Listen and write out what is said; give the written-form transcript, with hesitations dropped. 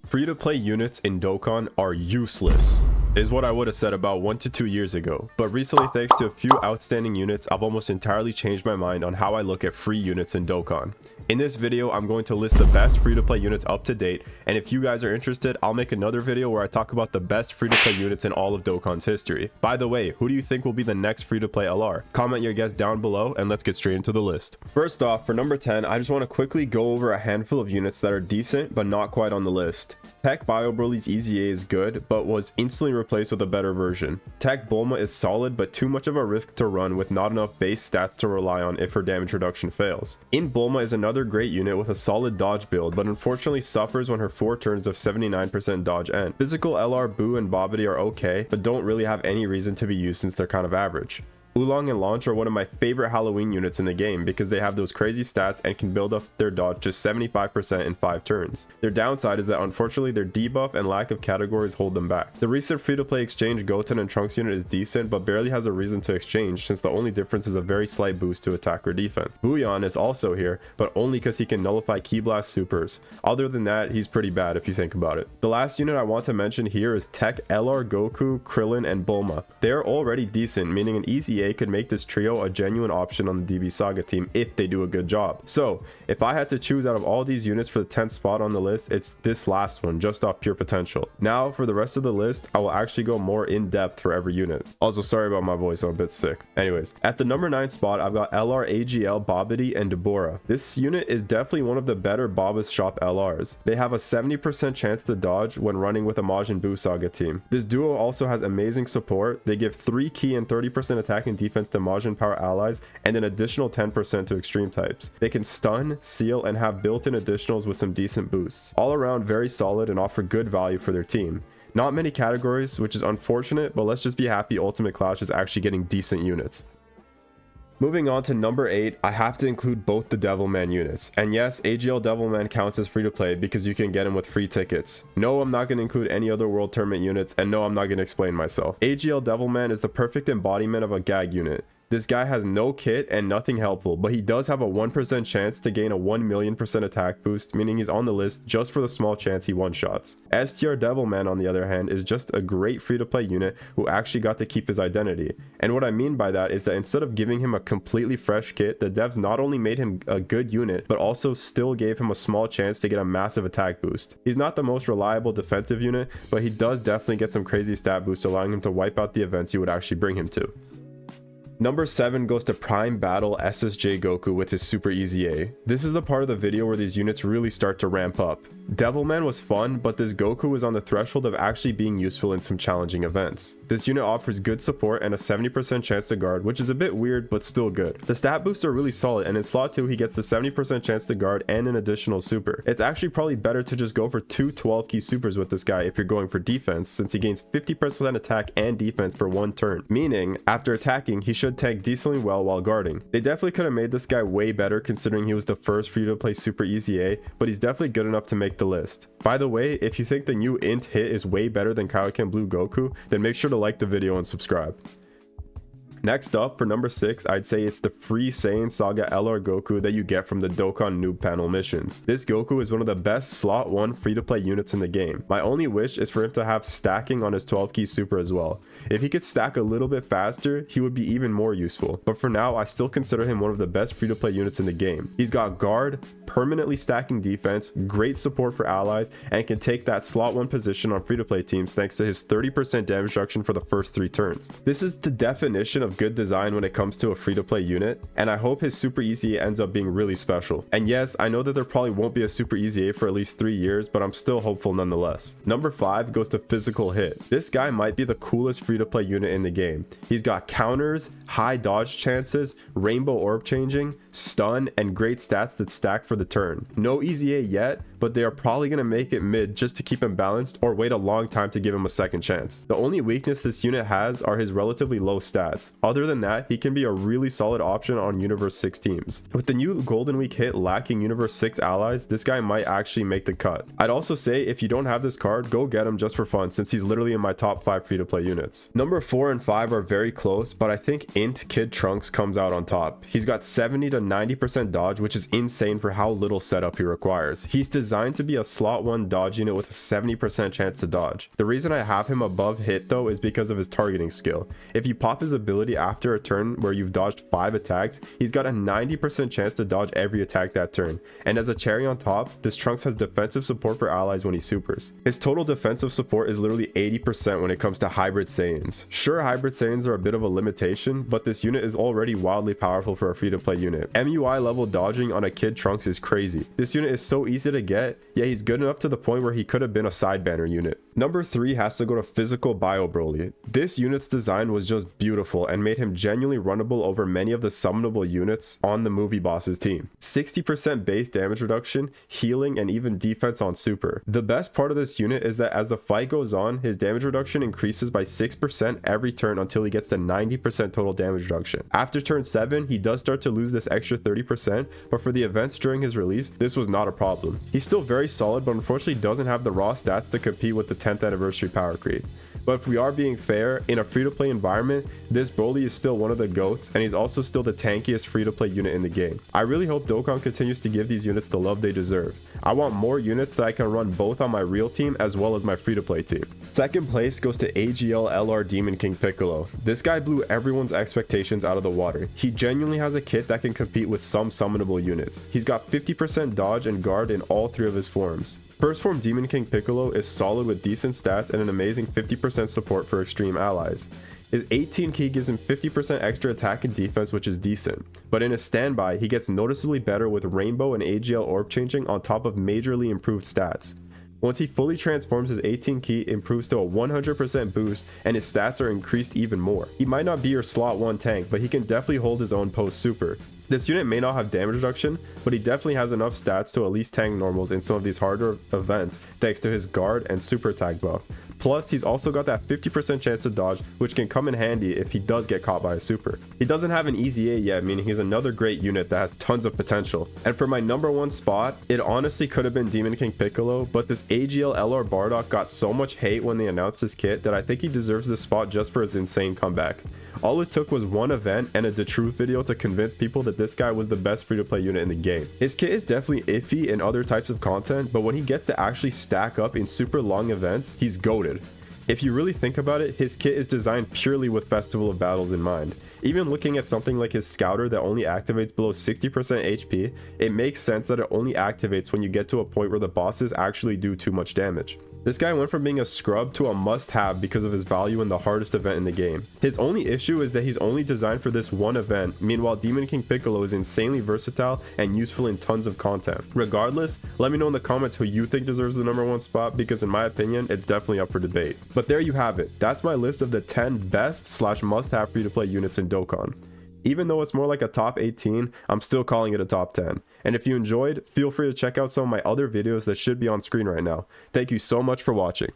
Free-to-play units in Dokkan are useless, is what I would have said about 1 to 2 years ago. But recently, thanks to a few outstanding units, I've almost entirely changed my mind on how I look at free units in Dokkan. In this video, I'm going to list the best free-to-play units up to date, and if you guys are interested, I'll make another video where I talk about the best free-to-play units in all of Dokkan's history. By the way, who do you think will be the next free-to-play LR? Comment your guess down below, and let's get straight into the list. First off, for number 10, I just want to quickly go over a handful of units that are decent, but not quite on the list. Tech Bio Broly's EZA is good, but was instantly replaced with a better version. Tech Bulma is solid, but too much of a risk to run with not enough base stats to rely on if her damage reduction fails. In Bulma is another great unit with a solid dodge build, but unfortunately suffers when her 4 turns of 79% dodge end. Physical LR Boo and Bobbity are okay, but don't really have any reason to be used since they're kind of average. Oolong and Launch are one of my favorite Halloween units in the game because they have those crazy stats and can build up their dodge to 75% in 5 turns. Their downside is that unfortunately their debuff and lack of categories hold them back. The recent free-to-play exchange Goten and Trunks unit is decent but barely has a reason to exchange since the only difference is a very slight boost to attack or defense. Booyan is also here, but only because he can nullify Ki Blast supers. Other than that, he's pretty bad if you think about it. The last unit I want to mention here is Tech LR Goku, Krillin, and Bulma. They're already decent, meaning an EZA could make this trio a genuine option on the DB Saga team if they do a good job. So if I had to choose out of all these units for the 10th spot on the list, it's this last one just off pure potential. Now for the rest of the list, I will actually go more in depth for every unit. Also, sorry about my voice, I'm a bit sick. Anyways, at the number 9 spot, I've got LR AGL, Bobbity, and Deborah. This unit is definitely one of the better Baba's Shop LRs. They have a 70% chance to dodge when running with a Majin Buu Saga team. This duo also has amazing support. They give 3 key and 30% attack and defense to Majin Power allies and an additional 10% to extreme types. They can stun, seal, and have built-in additionals with some decent boosts. All around very solid and offer good value for their team. Not many categories, which is unfortunate, but let's just be happy Ultimate Clash is actually getting decent units. Moving on to number 8, I have to include both the Devilman units. And yes, AGL Devilman counts as free to play because you can get him with free tickets. No, I'm not going to include any other World Tournament units, and no, I'm not going to explain myself. AGL Devilman is the perfect embodiment of a gag unit. This guy has no kit and nothing helpful, but he does have a 1% chance to gain a 1,000,000% attack boost, meaning he's on the list just for the small chance he one-shots. STR Devilman, on the other hand, is just a great free-to-play unit who actually got to keep his identity. And what I mean by that is that instead of giving him a completely fresh kit, the devs not only made him a good unit, but also still gave him a small chance to get a massive attack boost. He's not the most reliable defensive unit, but he does definitely get some crazy stat boosts, allowing him to wipe out the events you would actually bring him to. Number 7 goes to Prime Battle SSJ Goku with his Super EZA. This is the part of the video where these units really start to ramp up. Devilman was fun, but this Goku is on the threshold of actually being useful in some challenging events. This unit offers good support and a 70% chance to guard, which is a bit weird, but still good. The stat boosts are really solid, and in slot 2 he gets the 70% chance to guard and an additional super. It's actually probably better to just go for 2 12-key supers with this guy if you're going for defense, since he gains 50% attack and defense for 1 turn, meaning after attacking he should tank decently well while guarding. They definitely could have made this guy way better considering he was the first free to play Super EZA, but he's definitely good enough to make the list. By the way, if you think the new int hit is way better than Kaioken Blue Goku, then make sure to like the video and subscribe. Next up, for number 6, I'd say it's the free Saiyan Saga LR Goku that you get from the Dokkan Noob Panel missions. This Goku is one of the best slot 1 free-to-play units in the game. My only wish is for him to have stacking on his 12-key super as well. If he could stack a little bit faster, he would be even more useful. But for now, I still consider him one of the best free-to-play units in the game. He's got guard, permanently stacking defense, great support for allies, and can take that slot 1 position on free-to-play teams thanks to his 30% damage reduction for the first 3 turns. This is the definition of good design when it comes to a free-to-play unit, and I hope his Super EZA ends up being really special. And yes, I know that there probably won't be a Super EZA for at least 3 years, but I'm still hopeful nonetheless. Number 5 goes to Physical Hit. This guy might be the coolest free-to-play unit in the game. He's got counters, high dodge chances, rainbow orb changing, stun, and great stats that stack for the turn. No EZA yet, but they are probably going to make it mid just to keep him balanced or wait a long time to give him a second chance. The only weakness this unit has are his relatively low stats. Other than that, he can be a really solid option on Universe 6 teams. With the new Golden Week hit lacking Universe 6 allies, this guy might actually make the cut. I'd also say if you don't have this card, go get him just for fun since he's literally in my top 5 free-to-play units. Number 4 and 5 are very close, but I think Int Kid Trunks comes out on top. He's got 70 to 90% dodge, which is insane for how little setup he requires. He's designed designed to be a slot 1 dodge unit with a 70% chance to dodge. The reason I have him above hit though is because of his targeting skill. If you pop his ability after a turn where you've dodged 5 attacks, he's got a 90% chance to dodge every attack that turn. And as a cherry on top, this Trunks has defensive support for allies when he supers. His total defensive support is literally 80% when it comes to Hybrid Saiyans. Sure, Hybrid Saiyans are a bit of a limitation, but this unit is already wildly powerful for a free-to-play unit. MUI level dodging on a Kid Trunks is crazy. This unit is so easy to get, yet he's good enough to the point where he could have been a side banner unit. Number 3 has to go to Physical Bio Broly. This unit's design was just beautiful and made him genuinely runnable over many of the summonable units on the movie boss's team. 60% base damage reduction, healing, and even defense on super. The best part of this unit is that as the fight goes on, his damage reduction increases by 6% every turn until he gets to 90% total damage reduction. After turn 7, he does start to lose this extra 30%, but for the events during his release, this was not a problem. He's still very solid, but unfortunately doesn't have the raw stats to compete with the 10th anniversary power creep. But if we are being fair, in a free-to-play environment, this Broly is still one of the GOATs, and he's also still the tankiest free-to-play unit in the game. I really hope Dokkan continues to give these units the love they deserve. I want more units that I can run both on my real team as well as my free-to-play team. Second place goes to AGL LR Demon King Piccolo. This guy blew everyone's expectations out of the water. He genuinely has a kit that can compete with some summonable units. He's got 50% dodge and guard in all 3 of his forms. First form Demon King Piccolo is solid with decent stats and an amazing 50% support for extreme allies. His 18 key gives him 50% extra attack and defense, which is decent, but in his standby he gets noticeably better with Rainbow and AGL orb changing on top of majorly improved stats. Once he fully transforms, his 18 key improves to a 100% boost and his stats are increased even more. He might not be your slot 1 tank, but he can definitely hold his own post super. This unit may not have damage reduction, but he definitely has enough stats to at least tank normals in some of these harder events thanks to his guard and super attack buff. Plus, he's also got that 50% chance to dodge, which can come in handy if he does get caught by a super. He doesn't have an easy A yet, meaning he's another great unit that has tons of potential. And for my number 1 spot, it honestly could have been Demon King Piccolo, but this AGL LR Bardock got so much hate when they announced his kit that I think he deserves this spot just for his insane comeback. All it took was one event and a The Truth video to convince people that this guy was the best free-to-play unit in the game. His kit is definitely iffy in other types of content, but when he gets to actually stack up in super long events, he's goated. If you really think about it, his kit is designed purely with Festival of Battles in mind. Even looking at something like his Scouter that only activates below 60% HP, it makes sense that it only activates when you get to a point where the bosses actually do too much damage. This guy went from being a scrub to a must-have because of his value in the hardest event in the game. His only issue is that he's only designed for this one event, meanwhile Demon King Piccolo is insanely versatile and useful in tons of content. Regardless, let me know in the comments who you think deserves the number 1 spot, because in my opinion, it's definitely up for debate. But there you have it. That's my list of the 10 best / must-have free-to-play units in Dokkan. Even though it's more like a top 18, I'm still calling it a top 10. And if you enjoyed, feel free to check out some of my other videos that should be on screen right now. Thank you so much for watching.